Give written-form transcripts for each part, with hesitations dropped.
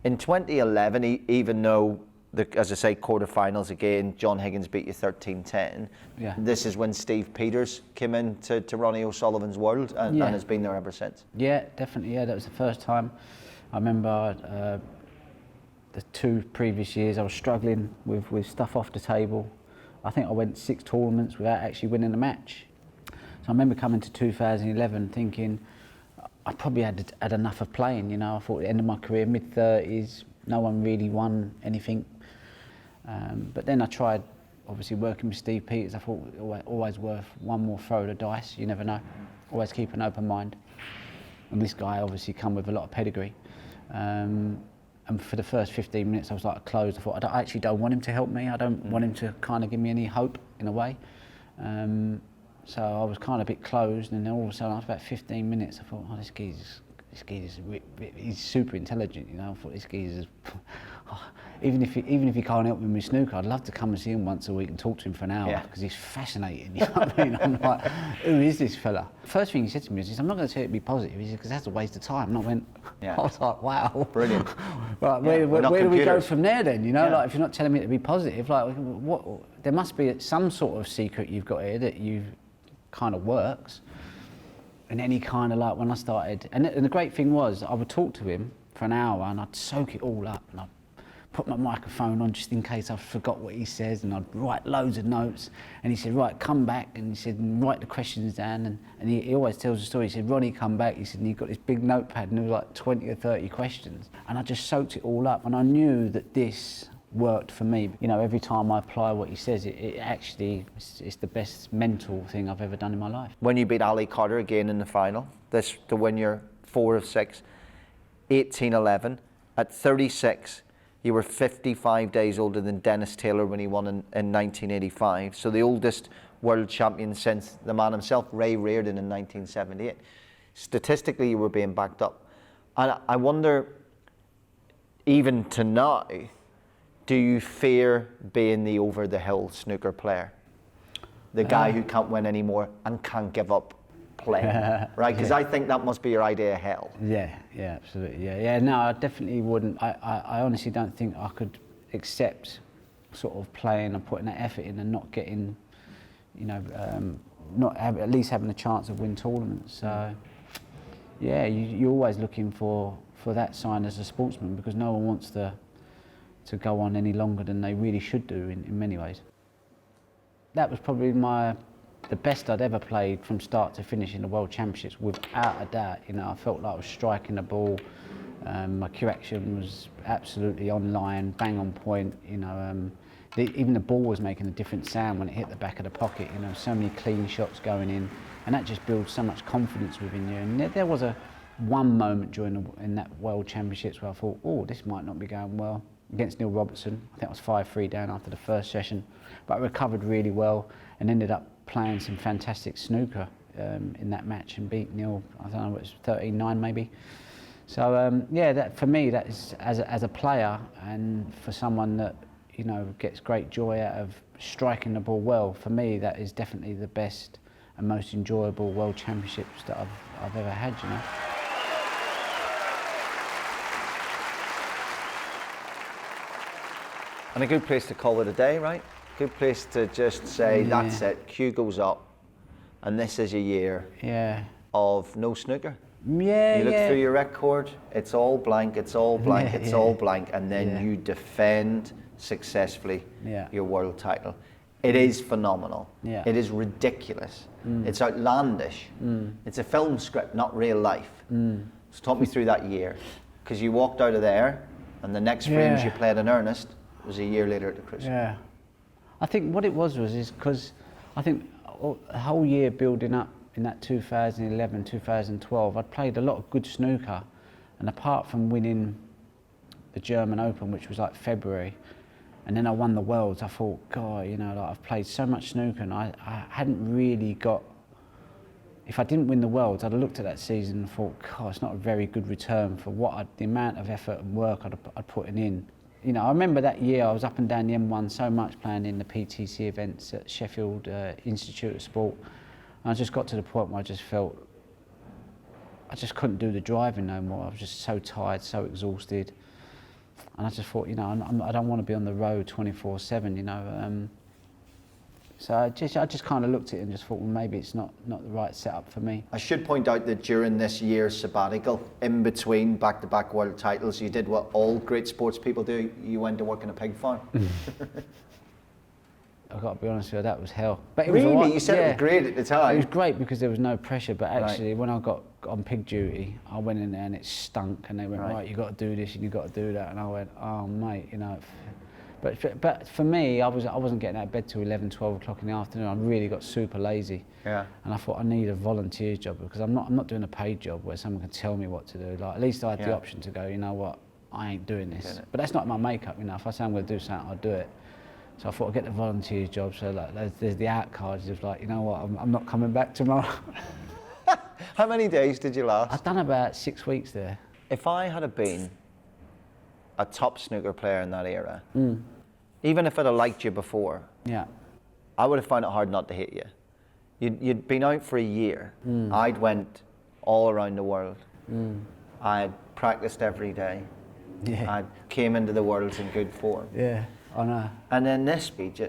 In 2011, even though, as I say, quarterfinals again, John Higgins beat you 13-10. Yeah. This is when Steve Peters came into Ronnie O'Sullivan's world and has been there ever since. Yeah, definitely. Yeah, that was the first time. I remember the 2 previous years I was struggling with stuff off the table. I think I went 6 tournaments without actually winning a match. So I remember coming to 2011 thinking I probably had enough of playing. You know, I thought at the end of my career, mid-30s, no one really won anything. But then I tried, obviously, working with Steve Peters. I thought always worth one more throw of the dice. You never know. Always keep an open mind. And this guy obviously come with a lot of pedigree. And for the first 15 minutes, I was like closed. I thought, I actually don't want him to help me. I don't want him to kind of give me any hope in a way. So I was kind of a bit closed, and then all of a sudden, after about 15 minutes, I thought, oh, this geezer's he's super intelligent, you know. I thought this geezer's, even if he can't help me with snooker, I'd love to come and see him once a week and talk to him for an hour, because he's fascinating, you know what I mean? I'm like, who is this fella? First thing he said to me is, I'm not going to tell you to be positive, he said, because that's a waste of time. And I went, I was like, wow. Brilliant. Right, where do we go from there then, you know? Like, if you're not telling me to be positive, like, what? There must be some sort of secret you've got here that you kind of works. And then he kind of like, when I started, and the great thing was, I would talk to him for an hour and I'd soak it all up, and I'd put my microphone on just in case I forgot what he says, and I'd write loads of notes. And he said, right, come back, and he said, write the questions down. And he always tells a story. He said, Ronnie, come back. He said, and he got this big notepad, and there was like 20 or 30 questions. And I just soaked it all up, and I knew that this worked for me. You know, every time I apply what he says, it's the best mental thing I've ever done in my life. When you beat Ali Carter again in the final, this to win your 4 of 6, 18-11, at 36, you were 55 days older than Dennis Taylor when he won in 1985. So the oldest world champion since the man himself, Ray Reardon, in 1978. Statistically, you were being backed up. And I wonder, even to now, do you fear being the over-the-hill snooker player? The guy who can't win anymore and can't give up playing, right? Because I think that must be your idea of hell. Yeah, absolutely, yeah. No, I definitely wouldn't. I honestly don't think I could accept sort of playing and putting that effort in and not getting, you know, at least having a chance of win tournaments. So, yeah, you're always looking for that sign as a sportsman, because no one wants to go on any longer than they really should do in many ways. That was probably the best I'd ever played from start to finish in the World Championships, without a doubt. You know, I felt like I was striking the ball. My cue action was absolutely on line, bang on point. You know, even the ball was making a different sound when it hit the back of the pocket. You know, so many clean shots going in, and that just builds so much confidence within you. And there was one moment in that World Championships where I thought, oh, this might not be going well. Against Neil Robertson, I think I was 5-3 down after the first session, but I recovered really well and ended up playing some fantastic snooker in that match and beat Neil. I don't know, it was 13-9 maybe. So yeah, that for me, that is as a player and for someone that, you know, gets great joy out of striking the ball well. For me, that is definitely the best and most enjoyable World Championships that I've ever had. You know. And a good place to call it a day, right? Good place to just say, that's it, cue goes up, and this is a year of no snooker. Yeah, you look through your record, it's all blank, it's all blank, it's all blank, and then you defend successfully your world title. It is phenomenal. It is ridiculous. It's outlandish. It's a film script, not real life. So talk me through that year, because you walked out of there, and the next frames you played in earnest was a year later at the Crucible. Yeah, I think what it was because I think the whole year building up in that 2011, 2012, I'd played a lot of good snooker, and apart from winning the German Open, which was like February, and then I won the Worlds, I thought, God, you know, like I've played so much snooker, and I hadn't really got. If I didn't win the Worlds, I'd have looked at that season and thought, God, it's not a very good return for the amount of effort and work I'd put in. You know, I remember that year I was up and down the M1 so much playing in the PTC events at Sheffield Institute of Sport. And I just got to the point where I just felt I just couldn't do the driving no more. I was just so tired, so exhausted. I just thought, you know, I don't want to be on the road 24/7, you know. So I just kind of looked at it and just thought, well, maybe it's not the right setup for me. I should point out that during this year's sabbatical, in between back-to-back world titles, you did what all great sports people do. You went to work in a pig farm. I've got to be honest with you, that was hell. But it Really? was all right. You said it was great at the time. It was great because there was no pressure, but actually when I got on pig duty, I went in there and it stunk, and they went, right, you got to do this and you got to do that, and I went, oh mate, you know. But for me, I wasn't getting out of bed till 11, 12 o'clock in the afternoon. I really got super lazy. Yeah. And I thought I need a volunteer job because I'm not doing a paid job where someone can tell me what to do. Like, at least I had the option to go, you know what, I ain't doing this. But that's not my makeup, you know. If I say I'm going to do something, I'll do it. So I thought I'd get the volunteer job. So like, there's the out cards of like, you know what, I'm not coming back tomorrow. How many days did you last? I've done about 6 weeks there. If I had been a top snooker player in that era, even if I'd have liked you before, I would have found it hard not to hate you. You'd been out for a year. I'd went all around the world. I'd practiced every day. I came into the Worlds in good form. Yeah, I know. And then this speech,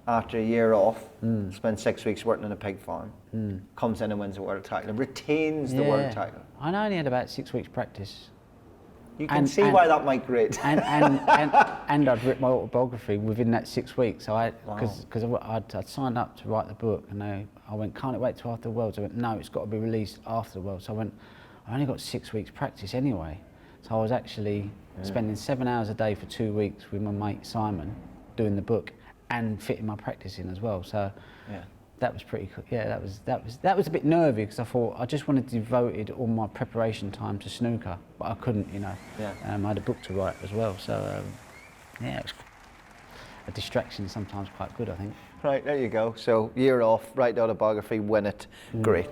after a year off, spent 6 weeks working in a pig farm, comes in and wins the world title and retains the world title. I only had about 6 weeks practice. You can see why that might grate. And I'd written my autobiography within that 6 weeks. So because I'd signed up to write the book, and I went, can't it wait till after the Worlds? I went, no, it's got to be released after the Worlds. So I went, I only got 6 weeks practice anyway. So I was actually spending 7 hours a day for 2 weeks with my mate Simon doing the book and fitting my practice in as well. So that was pretty cool. Yeah, that was a bit nervy because I thought I just wanted to devoted all my preparation time to snooker, but I couldn't, you know. I had a book to write as well, so it was a distraction sometimes quite good, I think. Right, there you go. So year off, write autobiography, win it, great.